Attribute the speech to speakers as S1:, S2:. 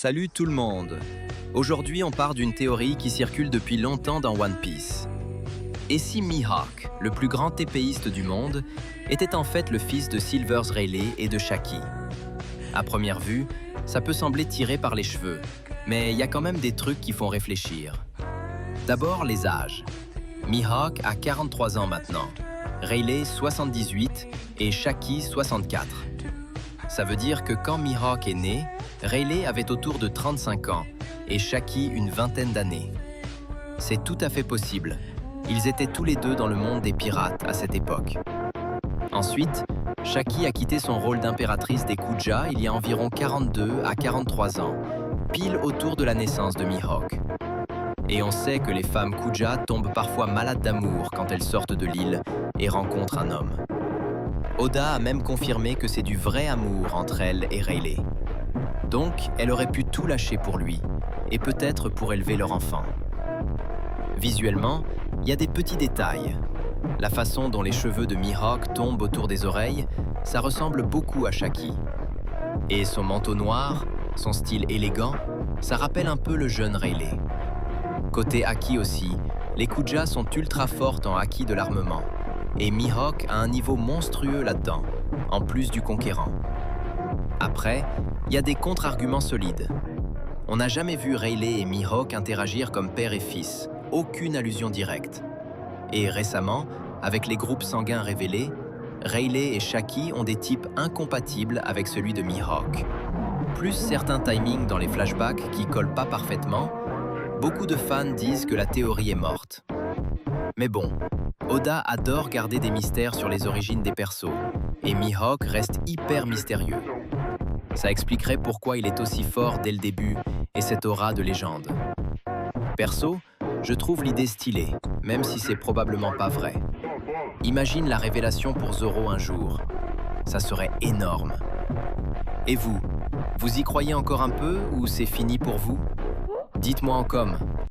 S1: Salut tout le monde! Aujourd'hui, on part d'une théorie qui circule depuis longtemps dans One Piece. Et si Mihawk, le plus grand épéiste du monde, était en fait le fils de Silvers Rayleigh et de Shaki? À première vue, ça peut sembler tiré par les cheveux, mais il y a quand même des trucs qui font réfléchir. D'abord, les âges. Mihawk a 43 ans maintenant, Rayleigh 78 et Shaki 64. Ça veut dire que quand Mihawk est né, Rayleigh avait autour de 35 ans et Shaki une vingtaine d'années. C'est tout à fait possible. Ils étaient tous les deux dans le monde des pirates à cette époque. Ensuite, Shaki a quitté son rôle d'impératrice des Kuja il y a environ 42 à 43 ans, pile autour de la naissance de Mihawk. Et on sait que les femmes Kuja tombent parfois malades d'amour quand elles sortent de l'île et rencontrent un homme. Oda a même confirmé que c'est du vrai amour entre elle et Rayleigh. Donc, elle aurait pu tout lâcher pour lui, et peut-être pour élever leur enfant. Visuellement, il y a des petits détails. La façon dont les cheveux de Mihawk tombent autour des oreilles, ça ressemble beaucoup à Shaki. Et son manteau noir, son style élégant, ça rappelle un peu le jeune Rayleigh. Côté haki aussi, les Kuja sont ultra fortes en haki de l'armement, et Mihawk a un niveau monstrueux là-dedans, en plus du conquérant. Après, il y a des contre-arguments solides. On n'a jamais vu Rayleigh et Mihawk interagir comme père et fils, aucune allusion directe. Et récemment, avec les groupes sanguins révélés, Rayleigh et Shaki ont des types incompatibles avec celui de Mihawk. Plus certains timings dans les flashbacks qui collent pas parfaitement, beaucoup de fans disent que la théorie est morte. Mais bon, Oda adore garder des mystères sur les origines des persos, et Mihawk reste hyper mystérieux. Ça expliquerait pourquoi il est aussi fort dès le début et cette aura de légende. Perso, je trouve l'idée stylée, même si c'est probablement pas vrai. Imagine la révélation pour Zoro un jour. Ça serait énorme. Et vous y croyez encore un peu ou c'est fini pour vous? Dites-moi en com.